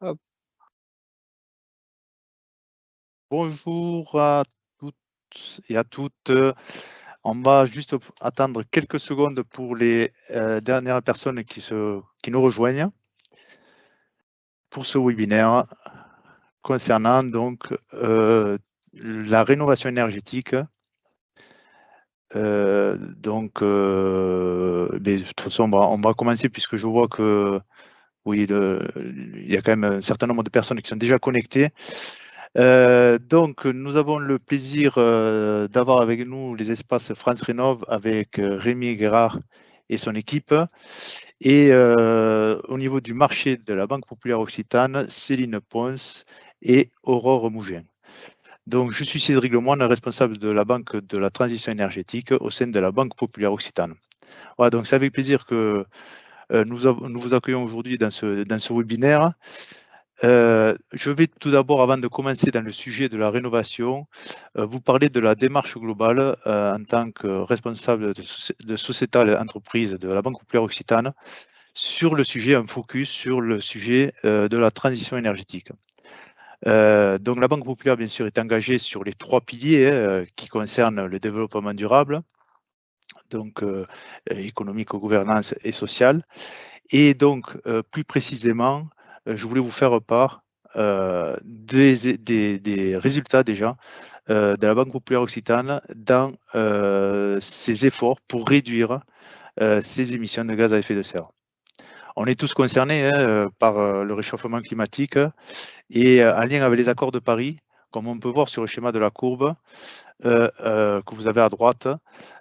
Hop. Bonjour à toutes et à toutes. On va juste attendre quelques secondes pour les dernières personnes qui nous rejoignent pour ce webinaire concernant donc la rénovation énergétique. Mais de toute façon, on va commencer puisque je vois que oui, il y a quand même un certain nombre de personnes qui sont déjà connectées. Donc, nous avons le plaisir d'avoir avec nous les espaces France Rénov avec Rémi Guérard et son équipe. Et au niveau du marché de la Banque Populaire Occitane, Céline Pons et Aurore Mougin. Donc, je suis Cédric Lemoine, responsable de la Banque de la Transition énergétique au sein de la Banque Populaire Occitane. Voilà, donc c'est avec plaisir que nous vous accueillons aujourd'hui dans ce webinaire. Je vais tout d'abord, avant de commencer dans le sujet de la rénovation, vous parler de la démarche globale en tant que responsable de sociétale entreprise de la Banque Populaire Occitane sur le sujet, un focus sur le sujet de la transition énergétique. Donc la Banque Populaire, bien sûr, est engagée sur les 3 piliers qui concernent le développement durable, donc économique, gouvernance et sociale. Et donc, plus précisément, je voulais vous faire part des résultats déjà de la Banque Populaire Occitane dans ses efforts pour réduire ses émissions de gaz à effet de serre. On est tous concernés par le réchauffement climatique et en lien avec les accords de Paris, comme on peut voir sur le schéma de la courbe que vous avez à droite,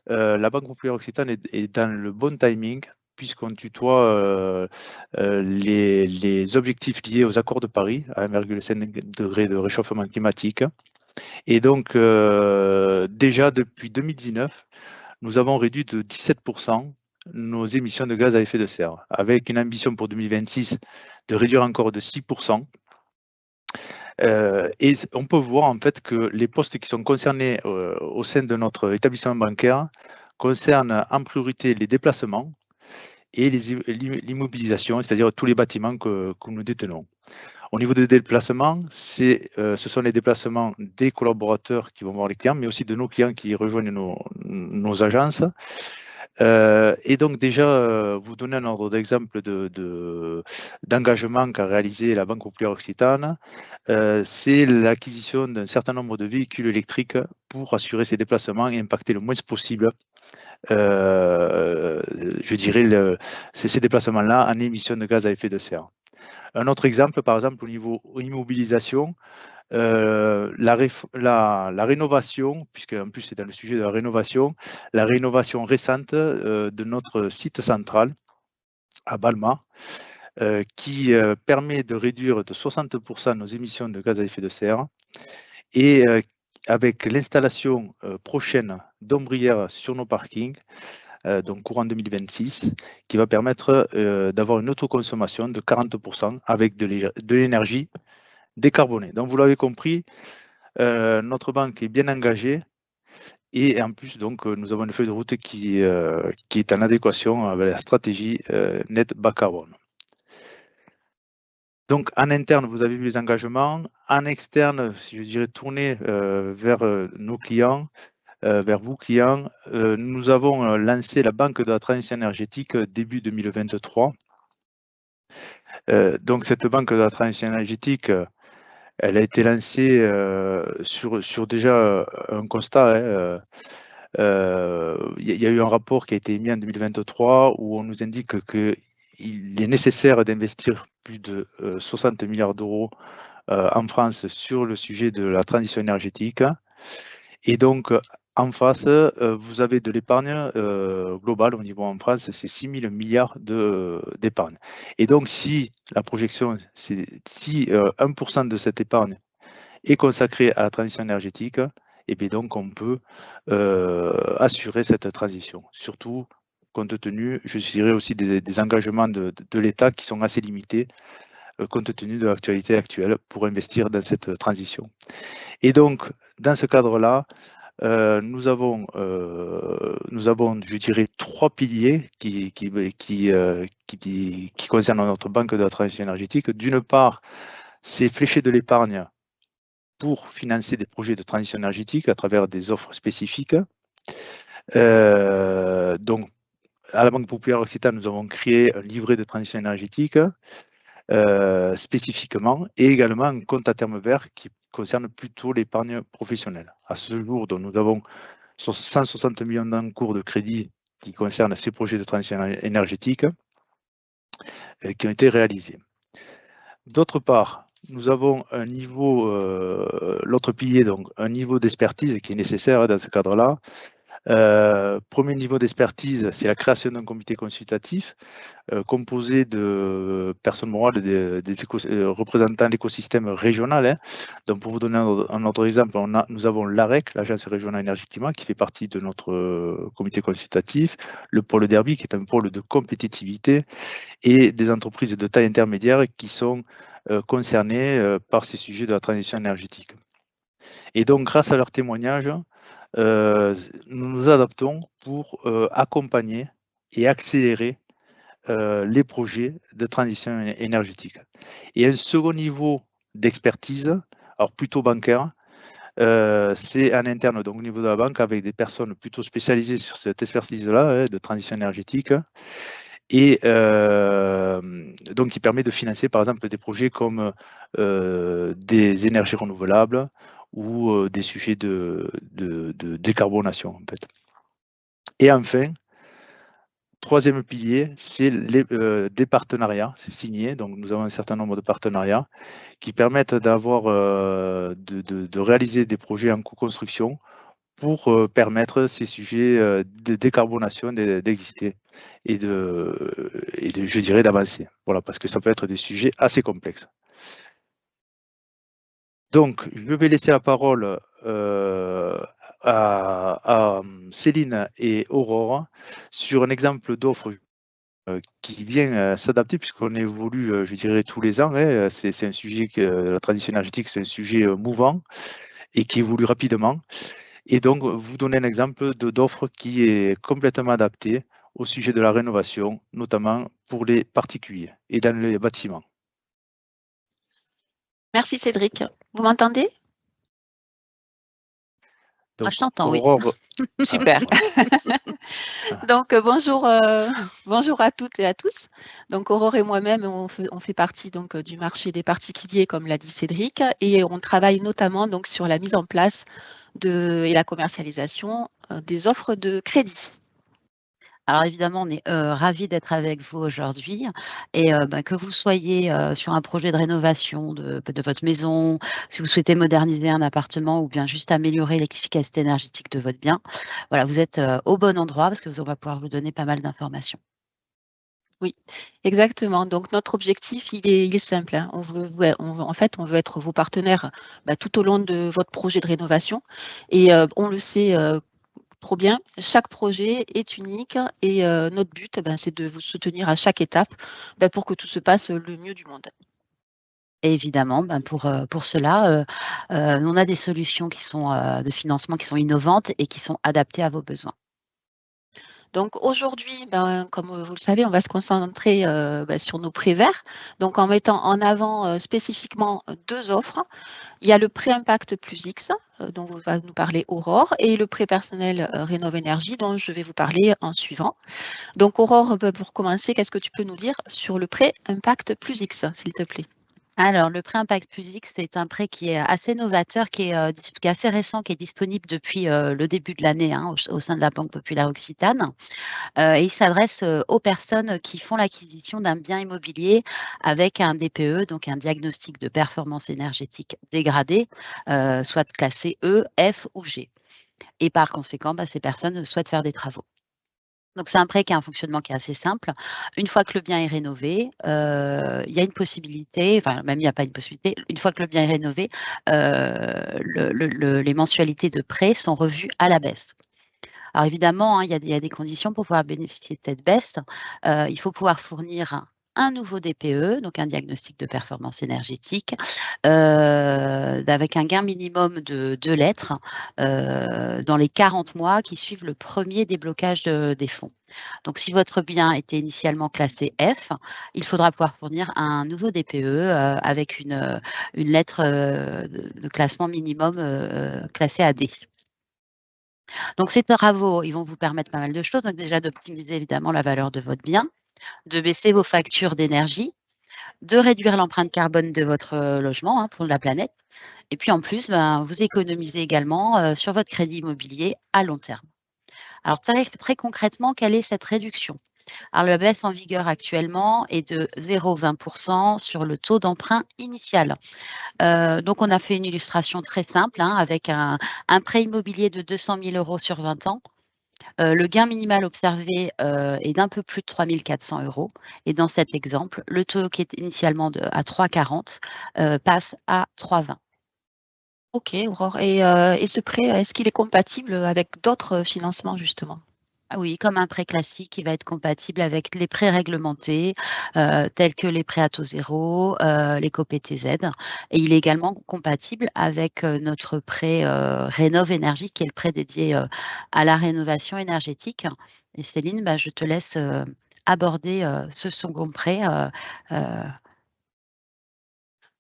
la Banque Populaire Occitane est dans le bon timing puisqu'on tutoie les objectifs liés aux accords de Paris à 1,5 degré de réchauffement climatique. Et donc, déjà depuis 2019, nous avons réduit de 17% nos émissions de gaz à effet de serre, avec une ambition pour 2026 de réduire encore de 6%. Et on peut voir en fait que les postes qui sont concernés au sein de notre établissement bancaire concernent en priorité les déplacements et l'immobilisation, c'est-à-dire tous les bâtiments que nous détenons. Au niveau des déplacements, ce sont les déplacements des collaborateurs qui vont voir les clients, mais aussi de nos clients qui rejoignent nos agences. Et donc déjà, vous donner un ordre d'exemple d'engagement qu'a réalisé la Banque Populaire Occitane, c'est l'acquisition d'un certain nombre de véhicules électriques pour assurer ces déplacements et impacter le moins possible je dirais, ces déplacements-là en émissions de gaz à effet de serre. Un autre exemple, par exemple, au niveau immobilisation, la rénovation, puisque en plus c'est dans le sujet de la rénovation récente de notre site central à Balma, qui permet de réduire de 60% nos émissions de gaz à effet de serre et avec l'installation prochaine d'ombrières sur nos parkings, donc courant 2026, qui va permettre d'avoir une autoconsommation de 40% avec de l'énergie décarbonée. Donc vous l'avez compris, notre banque est bien engagée et en plus donc nous avons une feuille de route qui est en adéquation avec la stratégie net bas carbone. Donc en interne, vous avez vu les engagements. En externe, je dirais tourner vers nos clients, vers vous clients. Nous avons lancé la Banque de la transition énergétique début 2023. Donc cette Banque de la transition énergétique, elle a été lancée sur déjà un constat. Il y a eu un rapport qui a été émis en 2023 où on nous indique qu'il est nécessaire d'investir plus de 60 milliards d'euros en France sur le sujet de la transition énergétique. Et donc, en face, vous avez de l'épargne globale au niveau en France, c'est 6 000 milliards d'épargne. Et donc, si la projection, si 1% de cette épargne est consacré à la transition énergétique, et bien donc on peut assurer cette transition. Surtout compte tenu, je dirais aussi des engagements de l'État qui sont assez limités compte tenu de l'actualité actuelle pour investir dans cette transition. Et donc, dans ce cadre-là, nous avons, je dirais, 3 piliers qui concernent notre banque de la transition énergétique. D'une part, c'est flécher de l'épargne pour financer des projets de transition énergétique à travers des offres spécifiques. Donc, à la Banque populaire Occitane, nous avons créé un livret de transition énergétique spécifiquement, et également un compte à terme vert qui concerne plutôt l'épargne professionnelle. À ce jour, donc, nous avons 160 millions d'encours de crédit qui concernent ces projets de transition énergétique qui ont été réalisés. D'autre part, nous avons un niveau, l'autre pilier, donc un niveau d'expertise qui est nécessaire dans ce cadre-là. Premier niveau d'expertise, c'est la création d'un comité consultatif composé de personnes morales, des représentants de l'écosystème régional. Hein. Donc, pour vous donner un autre exemple, nous avons l'AREC, l'Agence régionale énergie climat, qui fait partie de notre comité consultatif, le pôle Derby, qui est un pôle de compétitivité, et des entreprises de taille intermédiaire qui sont concernées par ces sujets de la transition énergétique. Et donc, grâce à leurs témoignages, nous nous adaptons pour accompagner et accélérer les projets de transition énergétique. Et un second niveau d'expertise, alors plutôt bancaire, c'est en interne, donc au niveau de la banque, avec des personnes plutôt spécialisées sur cette expertise-là, de transition énergétique, et donc qui permet de financer par exemple des projets comme des énergies renouvelables ou des sujets de décarbonation en fait. Et enfin, troisième pilier, c'est des partenariats, c'est signé, donc nous avons un certain nombre de partenariats qui permettent d'avoir de réaliser des projets en co-construction pour permettre ces sujets de décarbonation d'exister et je dirais d'avancer. Voilà, parce que ça peut être des sujets assez complexes. Donc, je vais laisser la parole à Céline et Aurore sur un exemple d'offre qui vient s'adapter puisqu'on évolue, je dirais, tous les ans. Hein. C'est un sujet que la transition énergétique, c'est un sujet mouvant et qui évolue rapidement. Et donc, vous donner un exemple d'offre qui est complètement adaptée au sujet de la rénovation, notamment pour les particuliers et dans les bâtiments. Merci Cédric. Vous m'entendez? Je t'entends, oui. Super. Donc, bonjour à toutes et à tous. Donc, Aurore et moi-même, on fait partie donc, du marché des particuliers, comme l'a dit Cédric, et on travaille notamment donc, sur la mise en place et la commercialisation des offres de crédit. Alors évidemment, on est ravis d'être avec vous aujourd'hui et que vous soyez sur un projet de rénovation de votre maison, si vous souhaitez moderniser un appartement ou bien juste améliorer l'efficacité énergétique de votre bien, voilà, vous êtes au bon endroit parce que on va pouvoir vous donner pas mal d'informations. Oui, exactement. Donc, notre objectif, il est simple. Hein. On veut être vos partenaires tout au long de votre projet de rénovation. Et on le sait trop bien, chaque projet est unique et notre but, c'est de vous soutenir à chaque étape pour que tout se passe le mieux du monde. Et évidemment, pour cela, on a des solutions qui sont de financement qui sont innovantes et qui sont adaptées à vos besoins. Donc aujourd'hui, comme vous le savez, on va se concentrer sur nos prêts verts. Donc en mettant en avant spécifiquement 2 offres. Il y a le prêt Impact Plus X, dont va nous parler Aurore, et le prêt personnel Rénov' Énergie, dont je vais vous parler en suivant. Donc Aurore, pour commencer, qu'est-ce que tu peux nous dire sur le prêt Impact Plus X, s'il te plaît? Alors, le prêt Impact Plus X, c'est un prêt qui est assez novateur, qui est assez récent, qui est disponible depuis le début de l'année hein, au sein de la Banque populaire Occitane. Et il s'adresse aux personnes qui font l'acquisition d'un bien immobilier avec un DPE, donc un diagnostic de performance énergétique dégradée, soit classé E, F ou G. Et par conséquent, ces personnes souhaitent faire des travaux. Donc, c'est un prêt qui a un fonctionnement qui est assez simple. Une fois que le bien est rénové, il y a une possibilité, enfin même il n'y a pas une possibilité, une fois que le bien est rénové, les mensualités de prêt sont revues à la baisse. Alors évidemment, hein, il y a des conditions pour pouvoir bénéficier de cette baisse. Il faut pouvoir fournir un nouveau DPE, donc un diagnostic de performance énergétique, avec un gain minimum de 2 lettres dans les 40 mois qui suivent le premier déblocage des fonds. Donc, si votre bien était initialement classé F, il faudra pouvoir fournir un nouveau DPE avec une lettre de classement minimum classée à D. Donc, ces travaux, ils vont vous permettre pas mal de choses. Donc, déjà d'optimiser évidemment la valeur de votre bien, de baisser vos factures d'énergie, de réduire l'empreinte carbone de votre logement pour la planète. Et puis en plus, vous économisez également sur votre crédit immobilier à long terme. Alors très concrètement, quelle est cette réduction? Alors la baisse en vigueur actuellement est de 0,20 % sur le taux d'emprunt initial. Donc on a fait une illustration très simple avec un prêt immobilier de 200 000 € sur 20 ans. Le gain minimal observé est d'un peu plus de 3 400 € et dans cet exemple, le taux qui est initialement à 3,40 passe à 3,20. OK, Aurore, et ce prêt, est-ce qu'il est compatible avec d'autres financements justement? Ah oui, comme un prêt classique, il va être compatible avec les prêts réglementés, tels que les prêts à taux zéro, l'éco-PTZ, et il est également compatible avec, notre prêt, Rénov' Énergie, qui est le prêt dédié, à la rénovation énergétique. Et Céline, je te laisse, aborder, ce second prêt,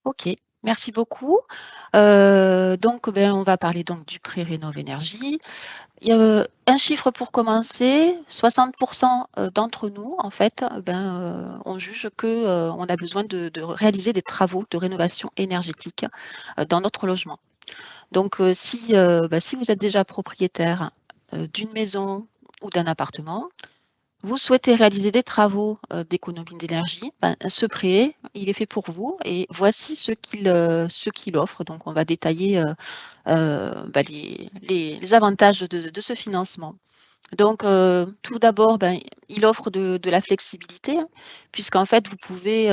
OK, merci beaucoup. Donc on va parler donc du prêt Rénov' Énergie. Un chiffre pour commencer, 60 d'entre nous, en fait, on juge que, on a besoin de réaliser des travaux de rénovation énergétique, dans notre logement. Donc, si vous êtes déjà propriétaire, d'une maison ou d'un appartement, vous souhaitez réaliser des travaux, d'économie d'énergie, ce prêt, il est fait pour vous et voici ce qu'il offre. Donc on va détailler, les avantages de ce financement. Donc, tout d'abord, il offre de la flexibilité, puisqu'en fait, vous pouvez,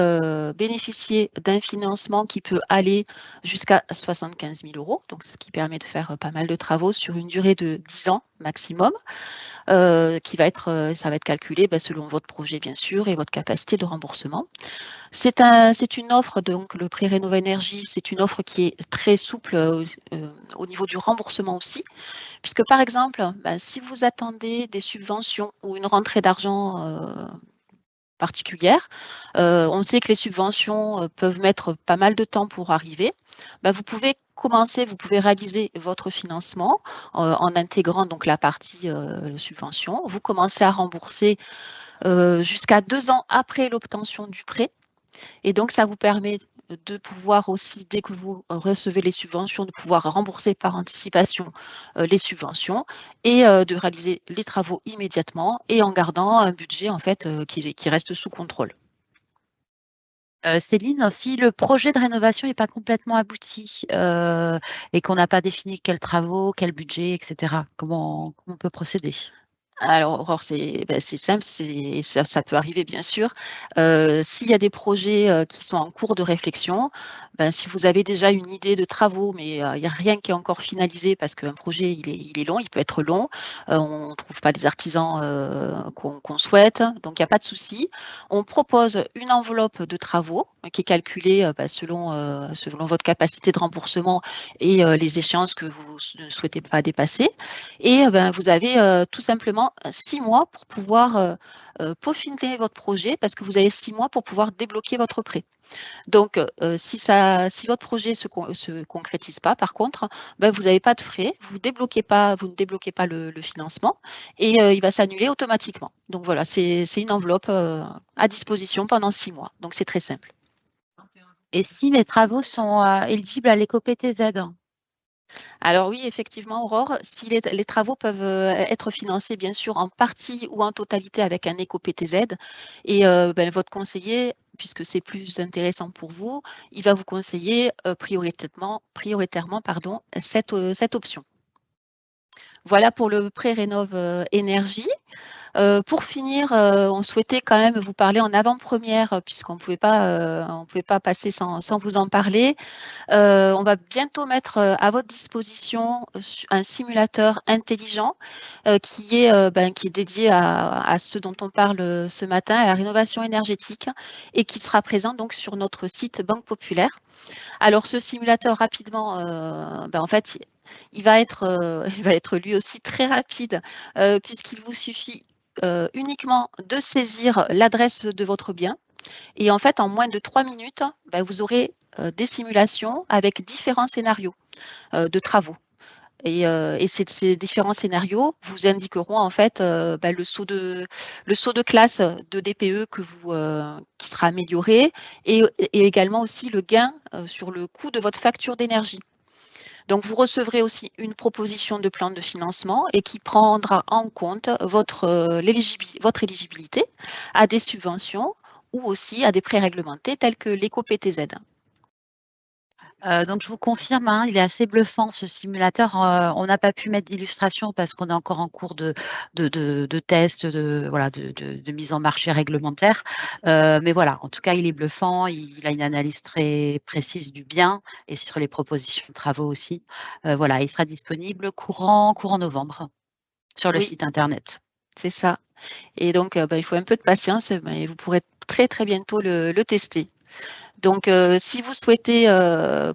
bénéficier d'un financement qui peut aller jusqu'à 75 000 €, donc ce qui permet de faire, pas mal de travaux sur une durée de 10 ans maximum, ça va être calculé, selon votre projet bien sûr et votre capacité de remboursement. C'est une offre, donc le prêt Rénov' Énergie, c'est une offre qui est très souple, au niveau du remboursement aussi. Puisque par exemple, si vous attendez des subventions ou une rentrée d'argent, particulière, on sait que les subventions, peuvent mettre pas mal de temps pour arriver. Vous pouvez réaliser votre financement, en intégrant donc la partie, subvention. Vous commencez à rembourser, jusqu'à 2 ans après l'obtention du prêt. Et donc, ça vous permet de pouvoir aussi, dès que vous recevez les subventions, de pouvoir rembourser par anticipation les subventions et de réaliser les travaux immédiatement et en gardant un budget en fait qui reste sous contrôle. Céline, si le projet de rénovation n'est pas complètement abouti, et qu'on n'a pas défini quels travaux, quel budget et cetera, comment on peut procéder? Alors Aurore, c'est simple, ça peut arriver bien sûr. S'il y a des projets, qui sont en cours de réflexion, si vous avez déjà une idée de travaux, mais il y a rien qui est encore finalisé parce qu'un projet il est long, il peut être long, on ne trouve pas les artisans, qu'on souhaite, donc il y a pas de souci. On propose une enveloppe de travaux qui est calculée, selon votre capacité de remboursement et les échéances que vous ne souhaitez pas dépasser. Et vous avez, tout simplement 6 mois pour pouvoir, peaufiner votre projet parce que vous avez 6 mois pour pouvoir débloquer votre prêt. Donc, si votre projet se concrétise pas par contre, vous n'avez pas de frais, vous ne débloquez pas le financement et il va s'annuler automatiquement. Donc voilà, c'est une enveloppe, à disposition pendant 6 mois. Donc c'est très simple. Et si mes travaux sont, éligibles à l'éco-PTZ? Alors oui, effectivement, Aurore, si les travaux peuvent, être financés bien sûr en partie ou en totalité avec un éco-PTZ et votre conseiller, puisque c'est plus intéressant pour vous, il va vous conseiller, prioritairement pardon, cette option. Voilà pour le pré-rénov', énergie. Pour finir, on souhaitait quand même vous parler en avant-première, puisqu'on ne pouvait pas passer sans vous en parler. On va bientôt mettre à votre disposition un simulateur intelligent qui est dédié à ce dont on parle ce matin, à la rénovation énergétique, et qui sera présent donc sur notre site Banque Populaire. Alors ce simulateur, rapidement, en fait, il va être lui aussi très rapide, puisqu'il vous suffit uniquement de saisir l'adresse de votre bien. Et en fait, en moins de 3 minutes, vous aurez des simulations avec différents scénarios de travaux. Et ces différents scénarios vous indiqueront en fait le saut de classe de DPE qui sera amélioré, et également aussi le gain sur le coût de votre facture d'énergie. Donc, vous recevrez aussi une proposition de plan de financement et qui prendra en compte votre éligibilité à des subventions ou aussi à des prêts réglementés tels que l'éco-PTZ. Donc je vous confirme, hein, il est assez bluffant ce simulateur. On n'a pas pu mettre d'illustration parce qu'on est encore en cours de test, de mise en marché réglementaire. Mais voilà, en tout cas, il est bluffant. Il a une analyse très précise du bien et sur les propositions de travaux aussi. Voilà, il sera disponible courant novembre sur le site internet. C'est ça. Et donc, il faut un peu de patience, mais vous pourrez très très bientôt le tester. Donc, si vous souhaitez,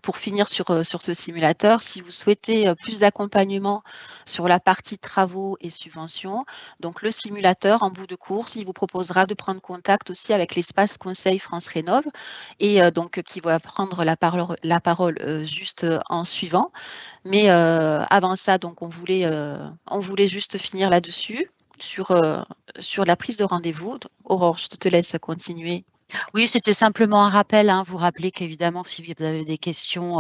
pour finir sur ce simulateur, si vous souhaitez plus d'accompagnement sur la partie travaux et subventions, donc le simulateur, en bout de course, il vous proposera de prendre contact aussi avec l'espace Conseil France Rénov', et donc qui va prendre la parole juste en suivant. Mais avant ça, donc on voulait juste finir là-dessus, sur la prise de rendez-vous. Aurore, je te laisse continuer. Oui, c'était simplement un rappel, hein. Vous rappelez qu'évidemment, si vous avez des questions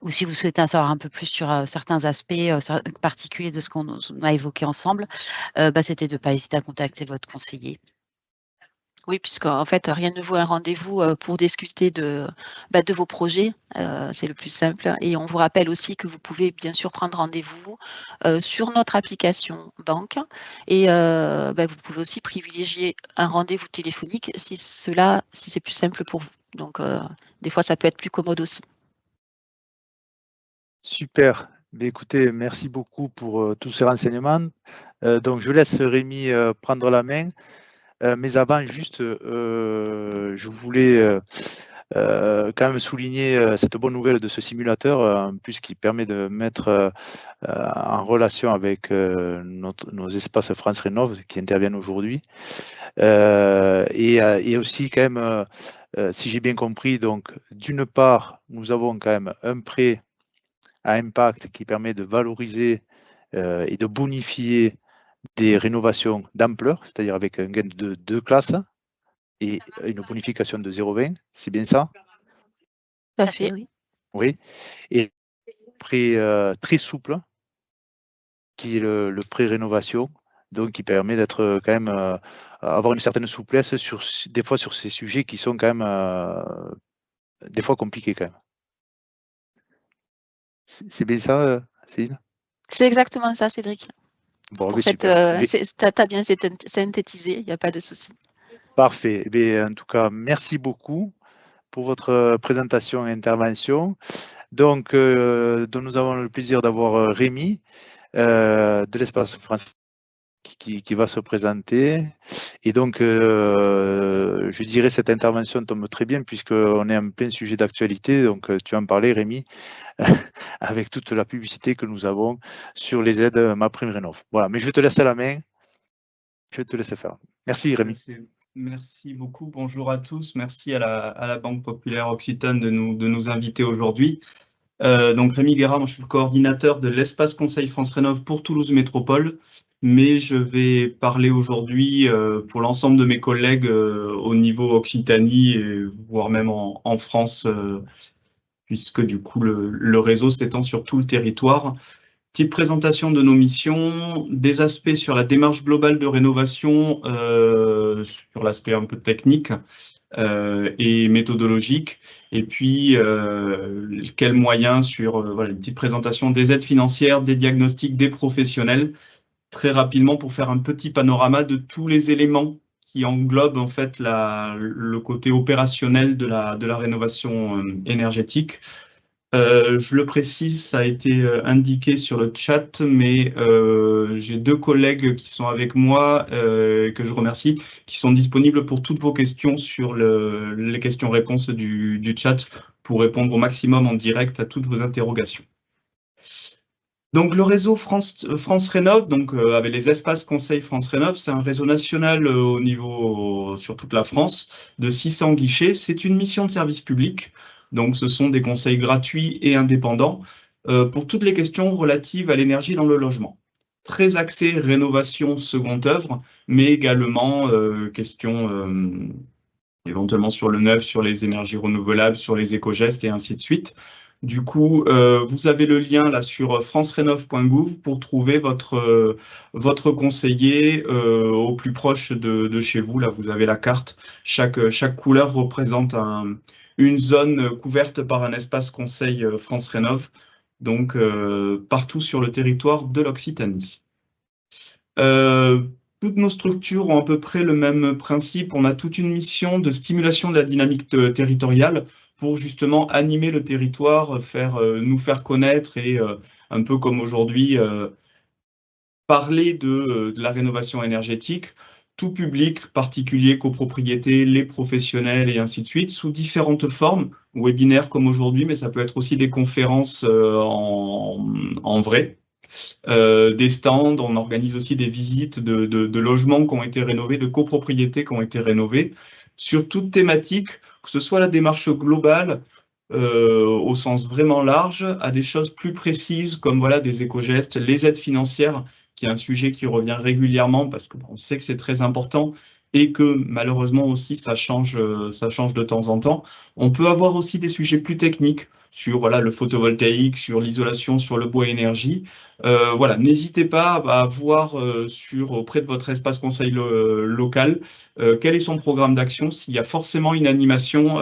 ou si vous souhaitez en savoir un peu plus sur certains aspects particuliers de ce qu'on a évoqué ensemble, c'était de ne pas hésiter à contacter votre conseiller. Oui, puisqu'en fait, rien ne vaut un rendez-vous pour discuter de vos projets. C'est le plus simple. Et on vous rappelle aussi que vous pouvez bien sûr prendre rendez-vous sur notre application banque. Et vous pouvez aussi privilégier un rendez-vous téléphonique si c'est plus simple pour vous. Donc, des fois, ça peut être plus commode aussi. Super. Écoutez, merci beaucoup pour tous ces renseignements. Donc, je laisse Rémi prendre la main. Mais avant, juste, je voulais quand même souligner cette bonne nouvelle de ce simulateur, en plus qui permet de mettre en relation avec nos espaces France Rénov' qui interviennent aujourd'hui. Et aussi quand même, si j'ai bien compris, donc d'une part, nous avons quand même un prêt à impact qui permet de valoriser et de bonifier des rénovations d'ampleur, c'est-à-dire avec un gain de 2 classes et une bonification de 0,20, c'est bien ça? Tout à fait, oui. Oui. Et prêt très souple, qui est le prêt rénovation, donc qui permet d'être quand même avoir une certaine souplesse des fois sur ces sujets qui sont quand même des fois compliqués quand même. C'est bien ça, Céline? C'est exactement ça, Cédric. Bon, Tu as bien synthétisé, il n'y a pas de souci. Parfait. En tout cas, merci beaucoup pour votre présentation et intervention. Donc, nous avons le plaisir d'avoir Rémi de l'espace français qui va se présenter. Et donc, je dirais cette intervention tombe très bien puisqu'on est en plein sujet d'actualité. Donc, tu en parlais, Rémi, avec toute la publicité que nous avons sur les aides MaPrimeRénov'. Voilà, mais je te laisse la main. Je te laisse faire. Merci, Rémi. Merci beaucoup. Bonjour à tous. Merci à la Banque Populaire Occitane de nous inviter aujourd'hui. Donc Rémi Guérard, moi, je suis le coordinateur de l'espace Conseil France Rénov' pour Toulouse Métropole, mais je vais parler aujourd'hui pour l'ensemble de mes collègues au niveau Occitanie, voire même en France, puisque du coup le réseau s'étend sur tout le territoire. Petite présentation de nos missions, des aspects sur la démarche globale de rénovation, sur l'aspect un peu technique et méthodologique, et puis quels moyens sur une petite présentation des aides financières, des diagnostics, des professionnels, très rapidement pour faire un petit panorama de tous les éléments qui englobent en fait le côté opérationnel de la rénovation énergétique. Je le précise, ça a été indiqué sur le chat, mais j'ai 2 collègues qui sont avec moi, que je remercie, qui sont disponibles pour toutes vos questions sur les questions-réponses du chat pour répondre au maximum en direct à toutes vos interrogations. Donc le réseau France Rénov, donc avec les espaces conseils France Rénov, c'est un réseau national sur toute la France de 600 guichets. C'est une mission de service public. Donc, ce sont des conseils gratuits et indépendants pour toutes les questions relatives à l'énergie dans le logement. Très axé rénovation seconde œuvre, mais également questions éventuellement sur le neuf, sur les énergies renouvelables, sur les éco-gestes et ainsi de suite. Du coup, vous avez le lien là sur francerenov.gouv pour trouver votre conseiller au plus proche de chez vous. Là, vous avez la carte. Chaque couleur représente une zone couverte par un espace conseil France Rénov, donc partout sur le territoire de l'Occitanie. Toutes nos structures ont à peu près le même principe. On a toute une mission de stimulation de la dynamique territoriale pour justement animer le territoire, nous faire connaître et un peu comme aujourd'hui, parler de la rénovation énergétique, tout public, particulier, copropriété, les professionnels et ainsi de suite, sous différentes formes, webinaires comme aujourd'hui, mais ça peut être aussi des conférences en vrai, des stands, on organise aussi des visites de logements qui ont été rénovés, de copropriétés qui ont été rénovées, sur toute thématique, que ce soit la démarche globale, au sens vraiment large, à des choses plus précises comme voilà, des éco-gestes, les aides financières, qui est un sujet qui revient régulièrement parce qu'on sait que c'est très important et que malheureusement aussi ça change de temps en temps. On peut avoir aussi des sujets plus techniques sur voilà, le photovoltaïque, sur l'isolation, sur le bois énergie. Voilà, n'hésitez pas à voir auprès de votre espace conseil local quel est son programme d'action, s'il y a forcément une animation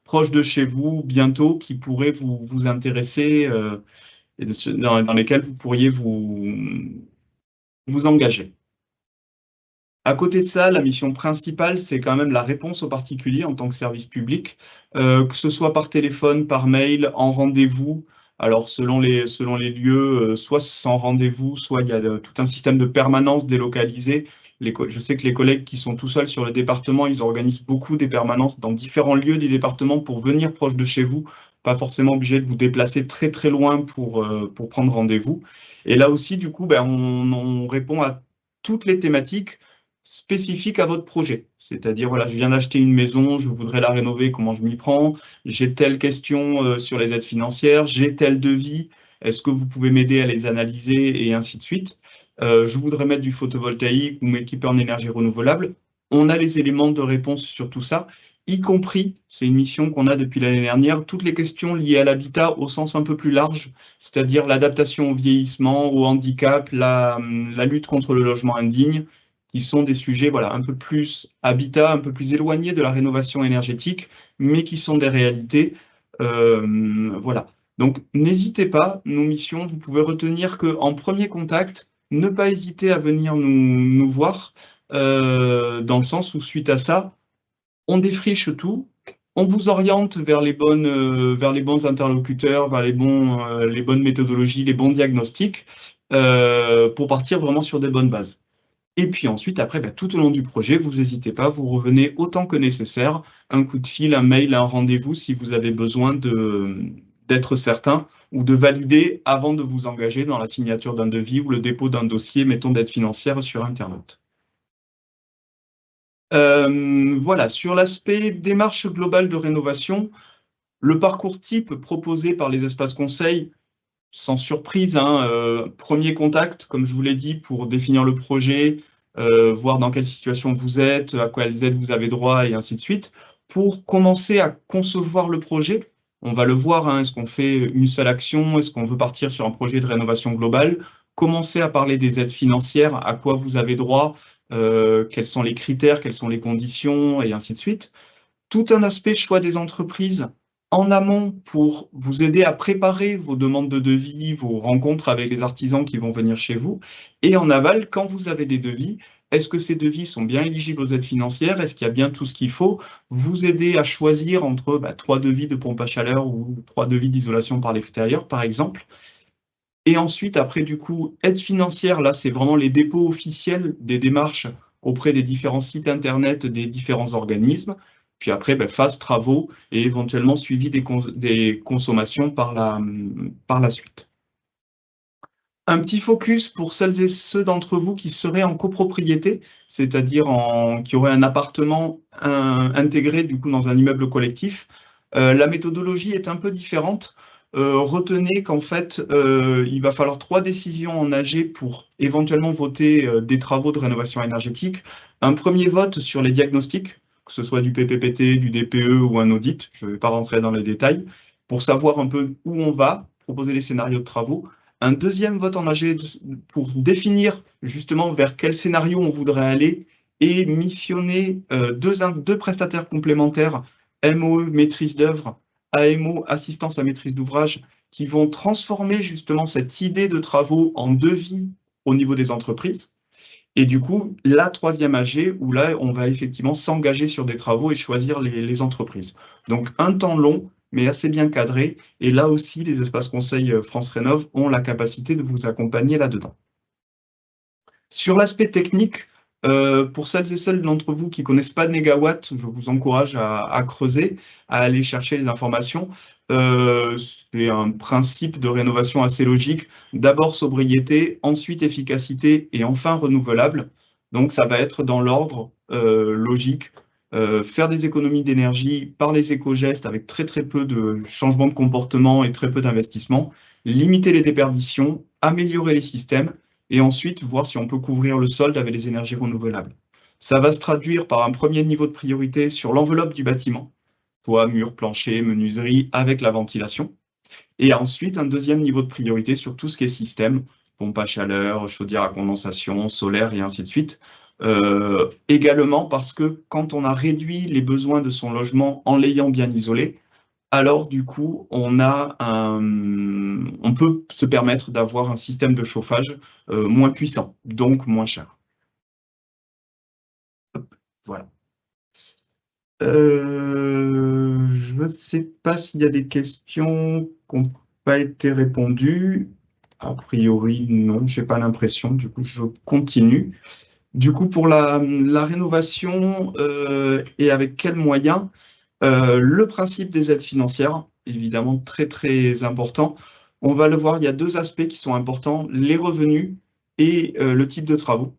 proche de chez vous bientôt qui pourrait vous intéresser et dans lesquels vous pourriez vous engager. À côté de ça, la mission principale, c'est quand même la réponse aux particuliers en tant que service public, que ce soit par téléphone, par mail, en rendez-vous. Alors, selon les lieux, soit sans rendez-vous, soit il y a tout un système de permanence délocalisé. Je sais que les collègues qui sont tout seuls sur le département, ils organisent beaucoup des permanences dans différents lieux du département pour venir proche de chez vous, pas forcément obligé de vous déplacer très très loin pour prendre rendez-vous. Et là aussi, du coup, on répond à toutes les thématiques spécifiques à votre projet. C'est-à-dire, voilà, je viens d'acheter une maison, je voudrais la rénover, comment je m'y prends? J'ai telle question sur les aides financières, j'ai tel devis, est-ce que vous pouvez m'aider à les analyser et ainsi de suite? Je voudrais mettre du photovoltaïque ou m'équiper en énergie renouvelable. On a les éléments de réponse sur tout ça, y compris, c'est une mission qu'on a depuis l'année dernière, toutes les questions liées à l'habitat au sens un peu plus large, c'est-à-dire l'adaptation au vieillissement, au handicap, la lutte contre le logement indigne, qui sont des sujets voilà, un peu plus habitat, un peu plus éloignés de la rénovation énergétique, mais qui sont des réalités. Voilà. Donc, n'hésitez pas, nos missions, vous pouvez retenir qu'en premier contact, ne pas hésiter à venir nous voir, dans le sens où, suite à ça, on défriche tout, on vous oriente vers les bons interlocuteurs, vers les bonnes méthodologies, les bons diagnostics, pour partir vraiment sur des bonnes bases. Et puis ensuite, après, tout au long du projet, vous n'hésitez pas, vous revenez autant que nécessaire, un coup de fil, un mail, un rendez-vous, si vous avez besoin d'être certain ou de valider avant de vous engager dans la signature d'un devis ou le dépôt d'un dossier, mettons, d'aide financière sur Internet. Voilà, sur l'aspect démarche globale de rénovation, le parcours type proposé par les espaces conseils, sans surprise, premier contact, comme je vous l'ai dit, pour définir le projet, voir dans quelle situation vous êtes, à quelles aides vous avez droit, et ainsi de suite. Pour commencer à concevoir le projet, on va le voir, est-ce qu'on fait une seule action, est-ce qu'on veut partir sur un projet de rénovation globale, commencer à parler des aides financières, à quoi vous avez droit, quels sont les critères, quelles sont les conditions, et ainsi de suite. Tout un aspect choix des entreprises, en amont pour vous aider à préparer vos demandes de devis, vos rencontres avec les artisans qui vont venir chez vous, et en aval, quand vous avez des devis, est-ce que ces devis sont bien éligibles aux aides financières? Est-ce qu'il y a bien tout ce qu'il faut? Vous aider à choisir entre 3 devis de pompe à chaleur ou 3 devis d'isolation par l'extérieur, par exemple. Et ensuite, après, du coup, aide financière, là, c'est vraiment les dépôts officiels des démarches auprès des différents sites Internet des différents organismes. Puis après, phase travaux et éventuellement suivi des consommations par la suite. Un petit focus pour celles et ceux d'entre vous qui seraient en copropriété, c'est-à-dire qui auraient un appartement intégré du coup dans un immeuble collectif. La méthodologie est un peu différente. Retenez qu'en fait, il va falloir 3 décisions en AG pour éventuellement voter des travaux de rénovation énergétique. Un premier vote sur les diagnostics, que ce soit du PPPT, du DPE ou un audit, je ne vais pas rentrer dans les détails, pour savoir un peu où on va, proposer les scénarios de travaux. Un deuxième vote en AG pour définir justement vers quel scénario on voudrait aller et missionner deux prestataires complémentaires, MOE, maîtrise d'œuvre, AMO, assistance à maîtrise d'ouvrage, qui vont transformer justement cette idée de travaux en devis au niveau des entreprises. Et du coup, la 3e AG, où là, on va effectivement s'engager sur des travaux et choisir les entreprises. Donc, un temps long, mais assez bien cadré. Et là aussi, les espaces conseils France Rénov ont la capacité de vous accompagner là-dedans. Sur l'aspect technique, pour celles et celles d'entre vous qui ne connaissent pas Négawatt, je vous encourage à creuser, à aller chercher les informations. C'est un principe de rénovation assez logique. D'abord sobriété, ensuite efficacité et enfin renouvelable. Donc ça va être dans l'ordre logique. Faire des économies d'énergie par les éco-gestes avec très peu de changements de comportement et très peu d'investissement. Limiter les déperditions, améliorer les systèmes et ensuite voir si on peut couvrir le solde avec les énergies renouvelables. Ça va se traduire par un premier niveau de priorité sur l'enveloppe du bâtiment, toit, mur, plancher, menuiserie, avec la ventilation. Et ensuite, un deuxième niveau de priorité sur tout ce qui est système, pompe à chaleur, chaudière à condensation, solaire et ainsi de suite. Également parce que quand on a réduit les besoins de son logement en l'ayant bien isolé, alors du coup, on peut se permettre d'avoir un système de chauffage moins puissant, donc moins cher. Hop, voilà. Je ne sais pas s'il y a des questions qui n'ont pas été répondues. A priori, non, je n'ai pas l'impression. Du coup, je continue. Du coup, pour la rénovation et avec quels moyens, le principe des aides financières, évidemment très important. On va le voir, il y a 2 aspects qui sont importants, les revenus et le type de travaux.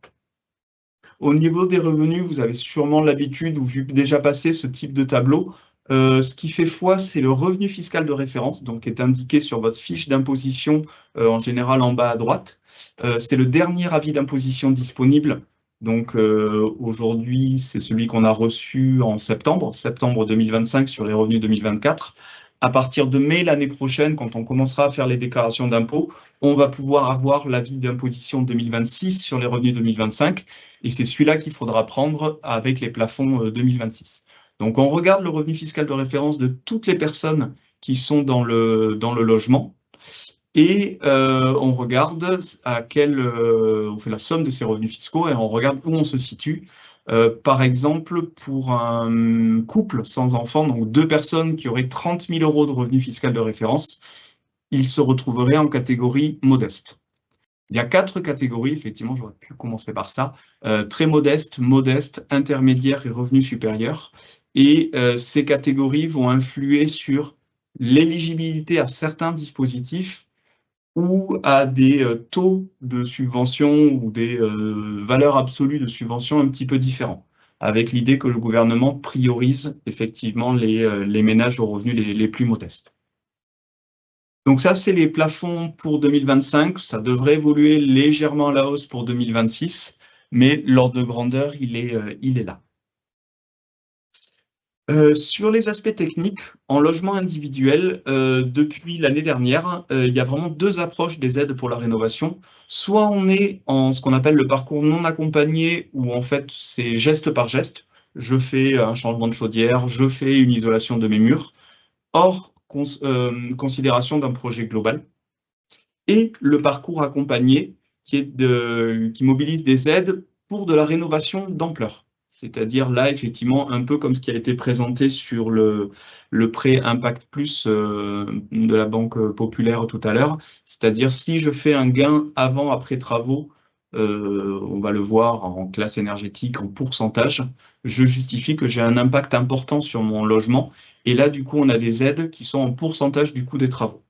Au niveau des revenus, vous avez sûrement l'habitude ou vu déjà passer ce type de tableau. Ce qui fait foi, c'est le revenu fiscal de référence, donc qui est indiqué sur votre fiche d'imposition, en général en bas à droite. C'est le dernier avis d'imposition disponible. Donc aujourd'hui, c'est celui qu'on a reçu en septembre 2025 sur les revenus 2024. À partir de mai l'année prochaine, quand on commencera à faire les déclarations d'impôts, on va pouvoir avoir l'avis d'imposition 2026 sur les revenus 2025. Et c'est celui-là qu'il faudra prendre avec les plafonds 2026. Donc on regarde le revenu fiscal de référence de toutes les personnes qui sont dans le logement. Et on regarde on fait la somme de ces revenus fiscaux et on regarde où on se situe. Par exemple, pour un couple sans enfant, donc 2 personnes qui auraient 30 000 € de revenus fiscal de référence, ils se retrouveraient en catégorie modeste. Il y a 4 catégories, effectivement, j'aurais pu commencer par ça. Très modeste, modeste, intermédiaire et revenu supérieur. Et ces catégories vont influer sur l'éligibilité à certains dispositifs ou à des taux de subvention ou des valeurs absolues de subvention un petit peu différents, avec l'idée que le gouvernement priorise effectivement les ménages aux revenus les plus modestes. Donc ça, c'est les plafonds pour 2025. Ça devrait évoluer légèrement à la hausse pour 2026, mais l'ordre de grandeur, il est là. Sur les aspects techniques, en logement individuel, depuis l'année dernière, il y a vraiment 2 approches des aides pour la rénovation. Soit on est en ce qu'on appelle le parcours non accompagné, où en fait c'est geste par geste. Je fais un changement de chaudière, je fais une isolation de mes murs. hors considération d'un projet global. Et le parcours accompagné qui mobilise des aides pour de la rénovation d'ampleur. C'est-à-dire là, effectivement, un peu comme ce qui a été présenté sur le prêt Impact Plus de la Banque Populaire tout à l'heure. C'est-à-dire si je fais un gain avant, après travaux, on va le voir en classe énergétique, en pourcentage, je justifie que j'ai un impact important sur mon logement. Et là, du coup, on a des aides qui sont en pourcentage du coût des travaux.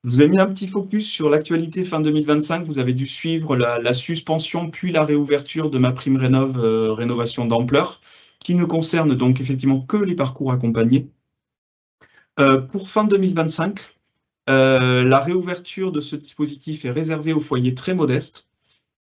Je vous ai mis un petit focus sur l'actualité fin 2025. Vous avez dû suivre la suspension puis la réouverture de MaPrimeRénov', rénovation d'ampleur, qui ne concerne donc effectivement que les parcours accompagnés. Pour fin 2025, la réouverture de ce dispositif est réservée aux foyers très modestes.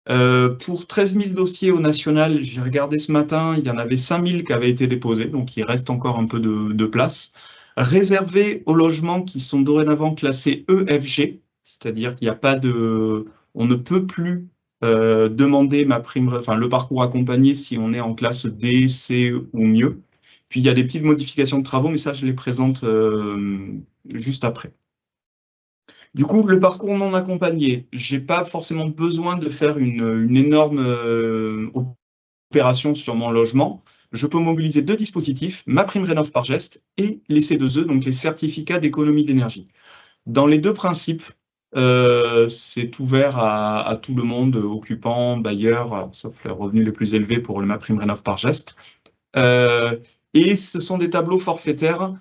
Pour 13 000 dossiers au national, j'ai regardé ce matin, il y en avait 5 000 qui avaient été déposés, donc il reste encore un peu de place. Réservé aux logements qui sont dorénavant classés EFG, c'est-à-dire qu'il n'y a pas de, on ne peut plus demander le parcours accompagné si on est en classe D, C ou mieux. Puis il y a des petites modifications de travaux, mais ça je les présente juste après. Du coup, le parcours non accompagné, je n'ai pas forcément besoin de faire une énorme opération sur mon logement. Je peux mobiliser deux dispositifs, MaPrimeRénov' par geste et les C2E, donc les certificats d'économie d'énergie. Dans les deux principes, c'est ouvert à tout le monde, occupant, bailleur, sauf les revenus les plus élevés pour le MaPrimeRénov' par geste. Et ce sont des tableaux forfaitaires,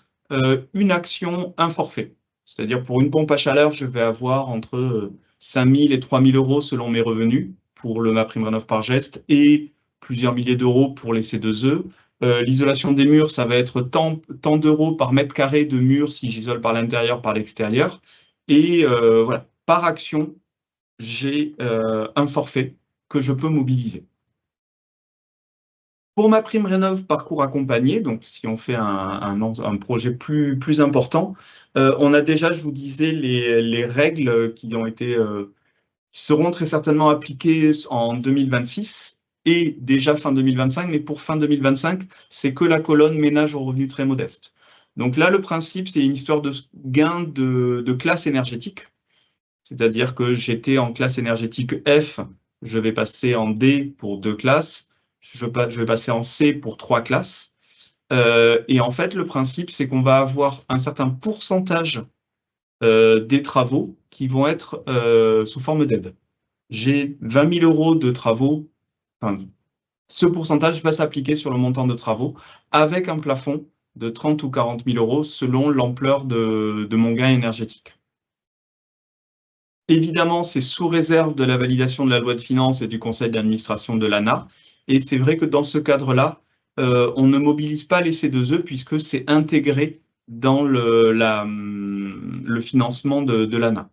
une action, un forfait. C'est-à-dire pour une pompe à chaleur, je vais avoir entre 5 000 et 3 000 euros selon mes revenus pour le MaPrimeRénov' par geste et plusieurs milliers d'euros pour les C2E. L'isolation des murs, ça va être tant d'euros par mètre carré de mur si j'isole par l'intérieur, par l'extérieur. Et voilà, par action, j'ai un forfait que je peux mobiliser. Pour MaPrimeRénov' parcours accompagné, donc si on fait un projet plus important, on a déjà, je vous disais, les règles qui ont été seront très certainement appliquées en 2026 et déjà fin 2025, mais pour fin 2025, c'est que la colonne ménage aux revenus très modestes. Donc là, le principe, c'est une histoire de gain de classe énergétique, c'est-à-dire que j'étais en classe énergétique F, je vais passer en D pour 2 classes, je vais passer en C pour 3 classes. Et en fait, le principe, c'est qu'on va avoir un certain pourcentage des travaux qui vont être sous forme d'aide. J'ai 20 000 euros de travaux, enfin, ce pourcentage va s'appliquer sur le montant de travaux avec un plafond de 30 ou 40 000 euros selon l'ampleur de mon gain énergétique. Évidemment, c'est sous réserve de la validation de la loi de finances et du conseil d'administration de l'ANA. Et c'est vrai que dans ce cadre-là, on ne mobilise pas les C2E puisque c'est intégré dans le financement de l'ANA.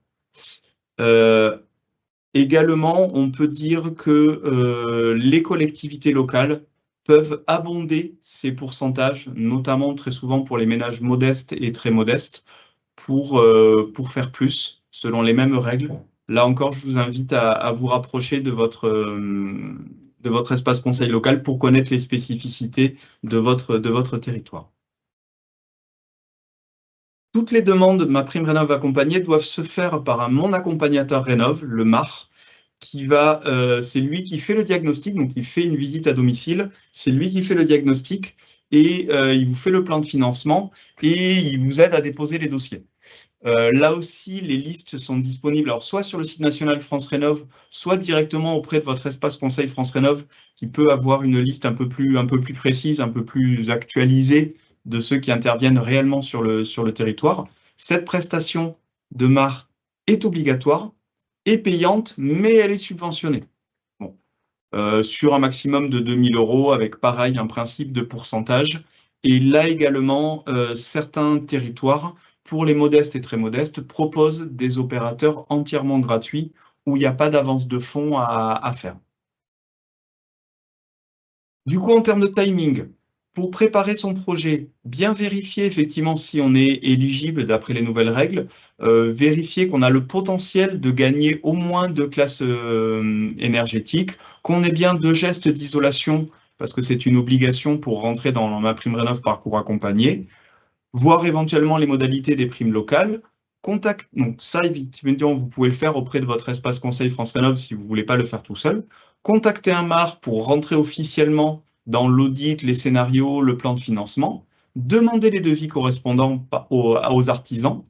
Également, on peut dire que les collectivités locales peuvent abonder ces pourcentages, notamment très souvent pour les ménages modestes et très modestes, pour faire plus, selon les mêmes règles. Là encore, je vous invite à vous rapprocher de votre espace conseil local pour connaître les spécificités de votre territoire. Toutes les demandes MaPrimeRénov' accompagnées doivent se faire par mon accompagnateur Rénov', le MAR, c'est lui qui fait le diagnostic, donc il fait une visite à domicile, c'est lui qui fait le diagnostic et il vous fait le plan de financement et il vous aide à déposer les dossiers. Là aussi, les listes sont disponibles alors soit sur le site national France Rénov', soit directement auprès de votre espace conseil France Rénov', qui peut avoir une liste un peu plus précise, un peu plus actualisée de ceux qui interviennent réellement sur le territoire. Cette prestation de MAR est obligatoire, est payante, mais elle est subventionnée. Bon. Sur un maximum de 2 000 euros, avec pareil un principe de pourcentage. Et là également, certains territoires, pour les modestes et très modestes, proposent des opérateurs entièrement gratuits où il n'y a pas d'avance de fonds à faire. Du coup, en termes de timing, pour préparer son projet, bien vérifier effectivement si on est éligible d'après les nouvelles règles, vérifier qu'on a le potentiel de gagner au moins 2 classes énergétiques, qu'on ait bien 2 gestes d'isolation, parce que c'est une obligation pour rentrer dans MaPrimeRénov' parcours accompagné. voir éventuellement les modalités des primes locales. Donc ça, effectivement, vous pouvez le faire auprès de votre espace conseil France Rénov si vous ne voulez pas le faire tout seul. Contacter un MAR pour rentrer officiellement dans l'audit, les scénarios, le plan de financement. Demander les devis correspondants aux artisans.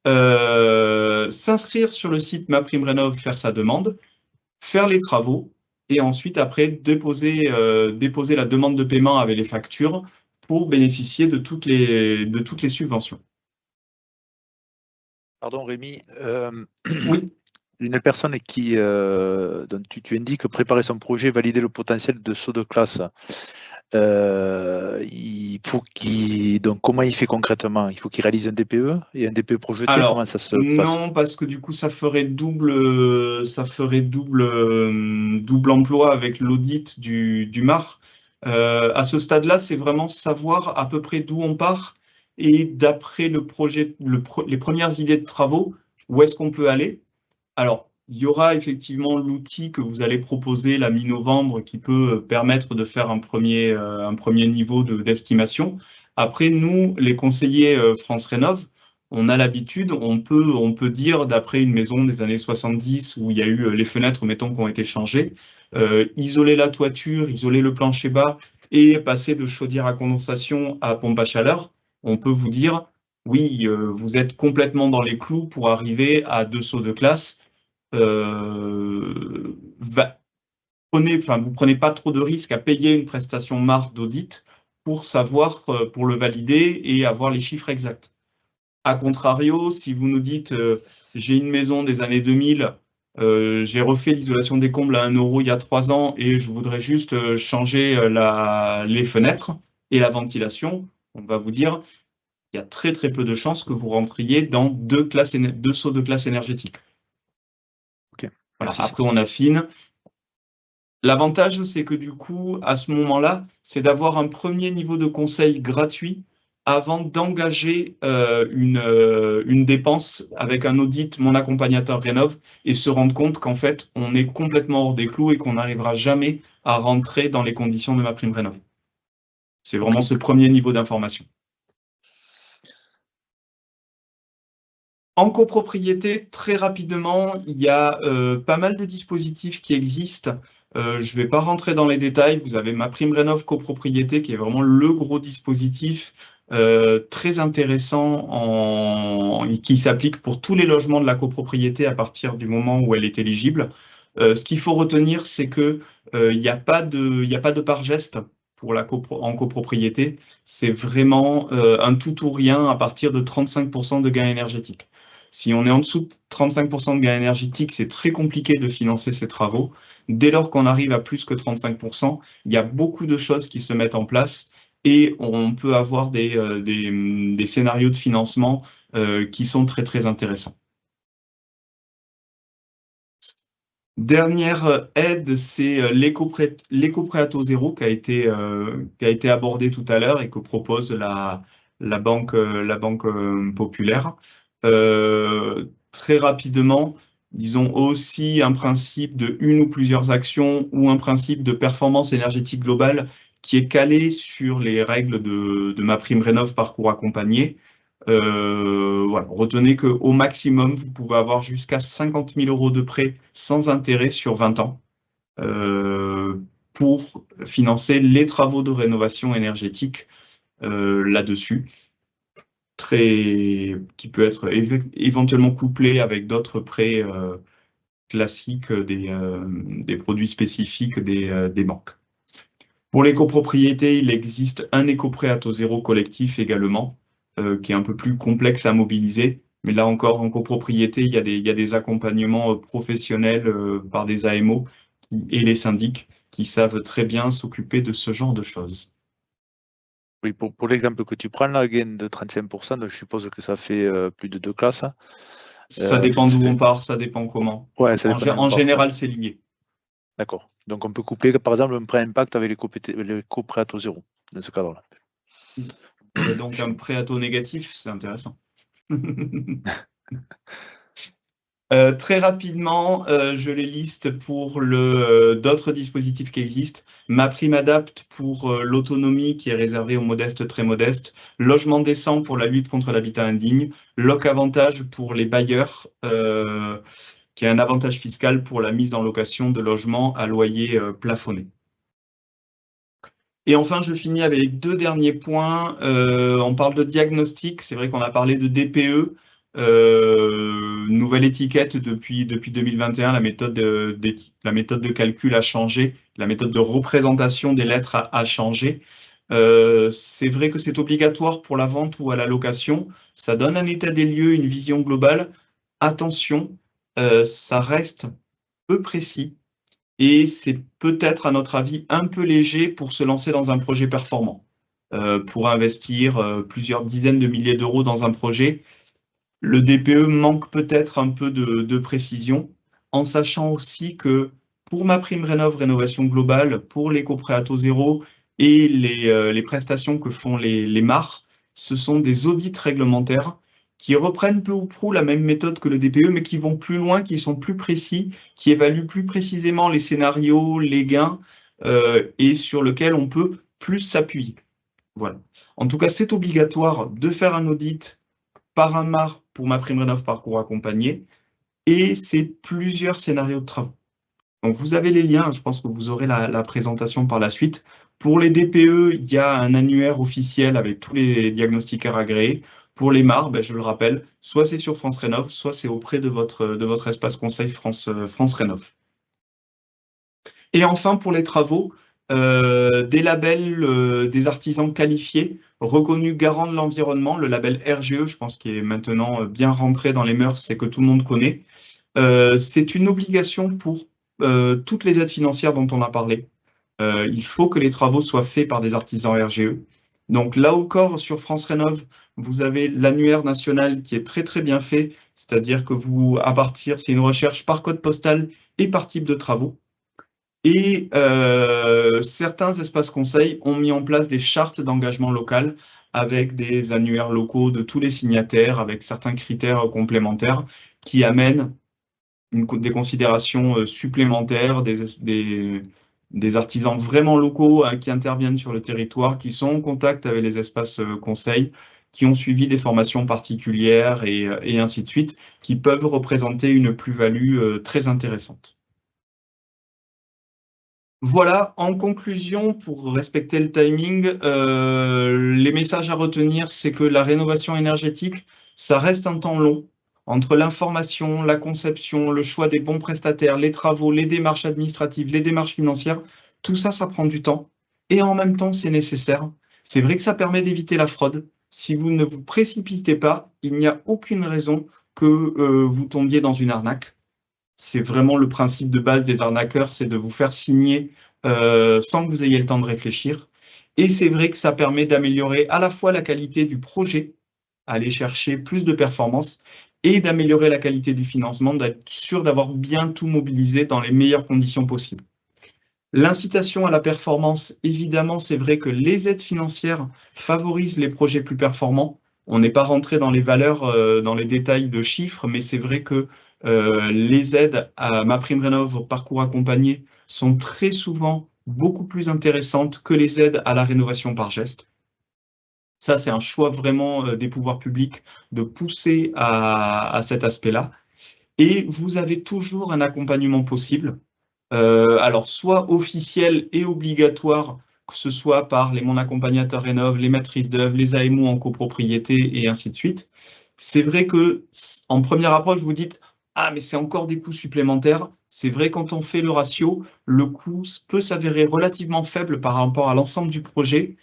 S'inscrire sur le site MaPrimeRénov, faire sa demande, faire les travaux et ensuite, après, déposer la demande de paiement avec les factures pour bénéficier de toutes les subventions. Pardon Rémi, Oui. une personne qui, dont tu indiques préparer son projet, valider le potentiel de saut de classe, donc comment il fait concrètement? Il faut qu'il réalise un DPE et un DPE projeté. Alors, comment ça se passe? non, parce que du coup, ça ferait double emploi avec l'audit du MAR. À ce stade-là, c'est vraiment savoir à peu près d'où on part et d'après le projet, les premières idées de travaux, où est-ce qu'on peut aller. Alors, il y aura effectivement l'outil que vous allez proposer la mi-novembre qui peut permettre de faire un premier niveau d'estimation. Après, nous, les conseillers France Rénov, on a l'habitude, on peut dire, d'après une maison des années 70 où il y a eu les fenêtres, mettons, qui ont été changées, isoler la toiture, isoler le plancher bas et passer de chaudière à condensation à pompe à chaleur, on peut vous dire, oui, vous êtes complètement dans les clous pour arriver à 2 sauts de classe. Vous prenez pas trop de risques à payer une prestation MAR d'audit pour savoir, pour le valider et avoir les chiffres exacts. A contrario, si vous nous dites j'ai une maison des années 2000, j'ai refait l'isolation des combles à 1 € il y a 3 ans et je voudrais juste changer les fenêtres et la ventilation, on va vous dire il y a très très peu de chances que vous rentriez dans 2 sauts de classe énergétique. Okay, voilà, après, on affine. L'avantage, c'est que du coup, à ce moment-là, c'est d'avoir un premier niveau de conseil gratuit avant d'engager une dépense avec un audit Mon Accompagnateur Rénov et se rendre compte qu'en fait, on est complètement hors des clous et qu'on n'arrivera jamais à rentrer dans les conditions de MaPrimeRénov. C'est vraiment ce premier niveau d'information. En copropriété, très rapidement, il y a pas mal de dispositifs qui existent. Je ne vais pas rentrer dans les détails. Vous avez MaPrimeRénov copropriété qui est vraiment le gros dispositif très intéressant et qui s'applique pour tous les logements de la copropriété à partir du moment où elle est éligible. Ce qu'il faut retenir, c'est qu'il n'y a pas de part geste en copropriété. C'est vraiment un tout ou rien à partir de 35% de gains énergétiques. Si on est en dessous de 35% de gains énergétiques, c'est très compliqué de financer ces travaux. Dès lors qu'on arrive à plus que 35%, il y a beaucoup de choses qui se mettent en place et on peut avoir des scénarios de financement qui sont très, très intéressants. Dernière aide, c'est l'éco-prêt à taux zéro qui a été abordé tout à l'heure et que propose la banque populaire. Très rapidement, ils ont aussi un principe de une ou plusieurs actions ou un principe de performance énergétique globale qui est calé sur les règles de MaPrimeRénov parcours accompagné. Voilà. Retenez qu'au maximum, vous pouvez avoir jusqu'à 50 000 € de prêt sans intérêt sur 20 ans pour financer les travaux de rénovation énergétique là-dessus. Qui peut être éventuellement couplé avec d'autres prêts classiques des produits spécifiques des banques. Pour les copropriétés, il existe un éco-prêt à taux zéro collectif également, qui est un peu plus complexe à mobiliser. Mais là encore, en copropriété, il y a des accompagnements professionnels par des AMO et les syndics qui savent très bien s'occuper de ce genre de choses. Oui, pour l'exemple que tu prends, là, gain de 35%, donc je suppose que ça fait plus de 2 classes. Ça dépend d'où on part, ça dépend comment. Ouais, ça dépend en général, c'est lié. D'accord. Donc, on peut coupler, par exemple, un prêt impact avec les co-prêts à taux zéro, dans ce cadre-là. On aurait donc un prêt à taux négatif, c'est intéressant. Très rapidement, je les liste pour d'autres dispositifs qui existent. MaPrimeAdapt pour l'autonomie qui est réservée aux modestes, très modestes. Logement décent pour la lutte contre l'habitat indigne. LocAvantage pour les bailleurs, qui est un avantage fiscal pour la mise en location de logements à loyer plafonné. Et enfin, je finis avec les 2 derniers points. On parle de diagnostic. C'est vrai qu'on a parlé de DPE. Nouvelle étiquette depuis 2021, la méthode de calcul a changé, la méthode de représentation des lettres a changé. C'est vrai que c'est obligatoire pour la vente ou à la location. Ça donne un état des lieux, une vision globale. Attention, ça reste peu précis. Et c'est peut-être, à notre avis, un peu léger pour se lancer dans un projet performant. Pour investir plusieurs dizaines de milliers d'euros dans un projet, le DPE manque peut-être un peu de précision, en sachant aussi que pour MaPrimeRénov' rénovation globale, pour l'éco-prêt à taux zéro et les prestations que font les MAR, ce sont des audits réglementaires qui reprennent peu ou prou la même méthode que le DPE, mais qui vont plus loin, qui sont plus précis, qui évaluent plus précisément les scénarios, les gains, et sur lesquels on peut plus s'appuyer. Voilà. En tout cas, c'est obligatoire de faire un audit par un MAR pour MaPrimeRénov' parcours accompagné, et c'est plusieurs scénarios de travaux. Donc vous avez les liens, je pense que vous aurez la présentation par la suite. Pour les DPE, il y a un annuaire officiel avec tous les diagnostiqueurs agréés. Pour les MAR, je le rappelle, soit c'est sur France Rénov', soit c'est auprès de votre espace conseil France Rénov'. Et enfin, pour les travaux, des labels des artisans qualifiés, reconnus garants de l'environnement, le label RGE, je pense qu'il est maintenant bien rentré dans les mœurs et que tout le monde connaît. C'est une obligation pour toutes les aides financières dont on a parlé. Il faut que les travaux soient faits par des artisans RGE. Donc là encore, sur France Rénov', vous avez l'annuaire national qui est très très bien fait, c'est-à-dire que c'est une recherche par code postal et par type de travaux. Et certains espaces conseils ont mis en place des chartes d'engagement local avec des annuaires locaux de tous les signataires, avec certains critères complémentaires qui amènent des considérations supplémentaires, des artisans vraiment locaux qui interviennent sur le territoire, qui sont en contact avec les espaces conseils, qui ont suivi des formations particulières et ainsi de suite, qui peuvent représenter une plus-value très intéressante. Voilà, en conclusion, pour respecter le timing, les messages à retenir, c'est que la rénovation énergétique, ça reste un temps long. Entre l'information, la conception, le choix des bons prestataires, les travaux, les démarches administratives, les démarches financières, tout ça, ça prend du temps. Et en même temps, c'est nécessaire. C'est vrai que ça permet d'éviter la fraude. Si vous ne vous précipitez pas, il n'y a aucune raison que vous tombiez dans une arnaque. C'est vraiment le principe de base des arnaqueurs, c'est de vous faire signer sans que vous ayez le temps de réfléchir. Et c'est vrai que ça permet d'améliorer à la fois la qualité du projet, aller chercher plus de performance, et d'améliorer la qualité du financement, d'être sûr d'avoir bien tout mobilisé dans les meilleures conditions possibles. L'incitation à la performance, évidemment, c'est vrai que les aides financières favorisent les projets plus performants. On n'est pas rentré dans les valeurs, dans les détails de chiffres, mais c'est vrai que les aides à MaPrimeRénov' parcours accompagné sont très souvent beaucoup plus intéressantes que les aides à la rénovation par geste. Ça, c'est un choix vraiment des pouvoirs publics de pousser à cet aspect-là. Et vous avez toujours un accompagnement possible. Alors, soit officiel et obligatoire, que ce soit par Mon Accompagnateur Rénov', les maîtrises d'œuvre, les AMO en copropriété et ainsi de suite. C'est vrai que en première approche, vous dites « Ah, mais c'est encore des coûts supplémentaires ». C'est vrai, quand on fait le ratio, le coût peut s'avérer relativement faible par rapport à l'ensemble du projet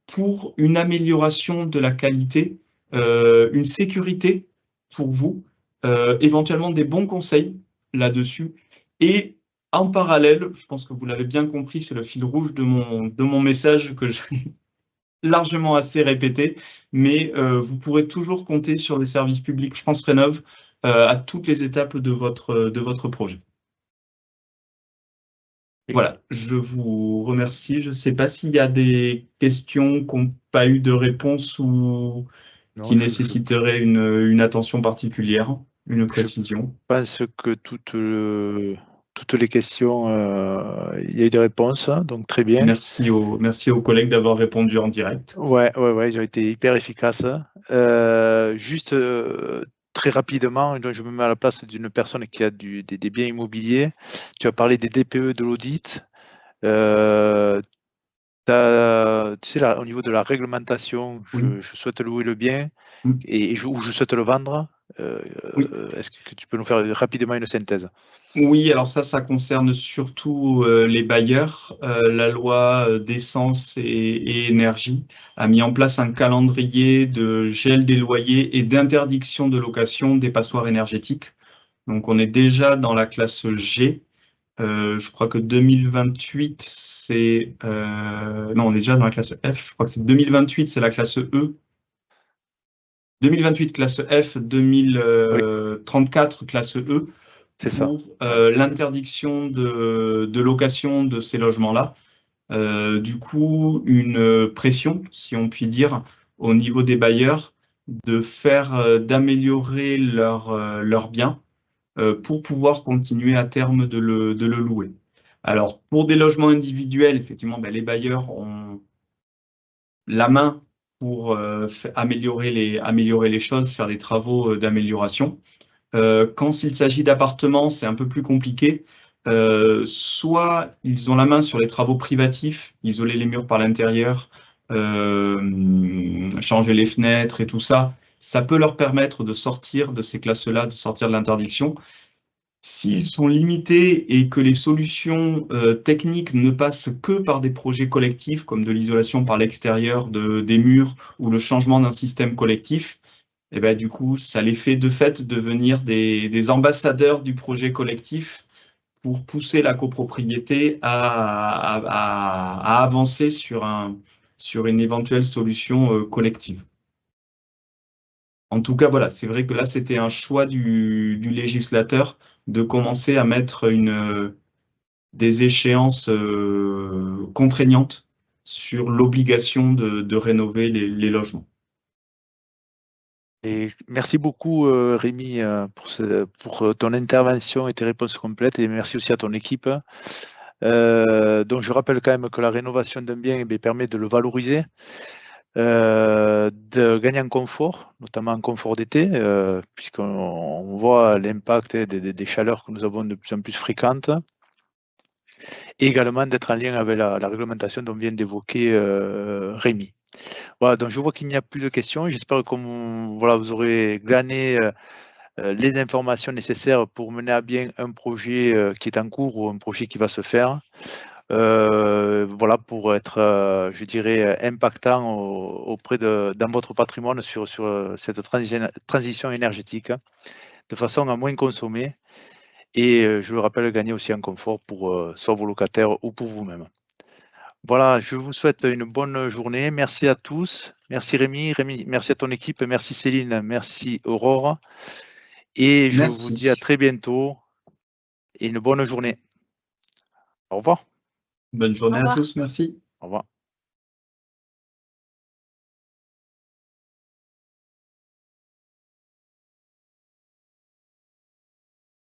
pour une amélioration de la qualité, une sécurité pour vous, éventuellement des bons conseils là-dessus. Et en parallèle, je pense que vous l'avez bien compris, c'est le fil rouge de mon message que j'ai largement assez répété, mais vous pourrez toujours compter sur le service public France Rénov' à toutes les étapes de votre projet. Voilà, je vous remercie. Je ne sais pas s'il y a des questions qui n'ont pas eu de réponse ou qui nécessiteraient une attention particulière. une précision. Je pense que toutes les questions, il y a eu des réponses, donc très bien. Merci aux collègues d'avoir répondu en direct. Ouais, ils ont été hyper efficaces. Juste très rapidement, donc je me mets à la place d'une personne qui a des biens immobiliers. Tu as parlé des DPE de l'audit. Tu sais, là, au niveau de la réglementation, Oui. je souhaite louer le bien Mm. ou je souhaite le vendre. Oui. Est-ce que tu peux nous faire rapidement une synthèse? Oui, alors ça concerne surtout les bailleurs. La loi d'essence et énergie a mis en place un calendrier de gel des loyers et d'interdiction de location des passoires énergétiques. Donc on est déjà dans la classe G. Je crois que 2028, c'est... non, on est déjà dans la classe F. Je crois que c'est 2028, c'est la classe E. 2028, classe F, 2034, classe E. C'est ça. Pour l'interdiction de location de ces logements-là. Du coup, une pression, si on peut dire, au niveau des bailleurs d'améliorer leurs biens pour pouvoir continuer à terme de le louer. Alors, pour des logements individuels, effectivement, les bailleurs ont la main pour améliorer les choses, faire des travaux d'amélioration. Quand il s'agit d'appartements, c'est un peu plus compliqué. Soit ils ont la main sur les travaux privatifs, isoler les murs par l'intérieur, changer les fenêtres et tout ça. Ça peut leur permettre de sortir de ces classes-là, de sortir de l'interdiction. S'ils sont limités et que les solutions techniques ne passent que par des projets collectifs, comme de l'isolation par l'extérieur des murs ou le changement d'un système collectif, et ben, du coup, ça les fait de fait devenir des ambassadeurs du projet collectif pour pousser la copropriété à avancer sur une éventuelle solution collective. En tout cas, voilà, c'est vrai que là, c'était un choix du législateur de commencer à mettre des échéances contraignantes sur l'obligation de rénover les logements. Et merci beaucoup Rémi pour ton intervention et tes réponses complètes, et merci aussi à ton équipe. Donc je rappelle quand même que la rénovation d'un bien permet de le valoriser, de gagner en confort, notamment en confort d'été, puisqu'on voit l'impact des chaleurs que nous avons de plus en plus fréquentes, et également d'être en lien avec la réglementation dont vient d'évoquer Rémi. Voilà, donc je vois qu'il n'y a plus de questions. J'espère que vous aurez glané les informations nécessaires pour mener à bien un projet qui est en cours ou un projet qui va se faire. Voilà, pour être, je dirais, impactant dans votre patrimoine sur cette transition énergétique, de façon à moins consommer. Et je le rappelle, gagner aussi en confort pour soit vos locataires ou pour vous-même. Voilà, je vous souhaite une bonne journée. Merci à tous. Merci Rémi. Rémi, merci à ton équipe. Merci Céline. Merci Aurore. Et je vous dis à très bientôt et une bonne journée. Au revoir. Bonne journée à tous, merci. Au revoir.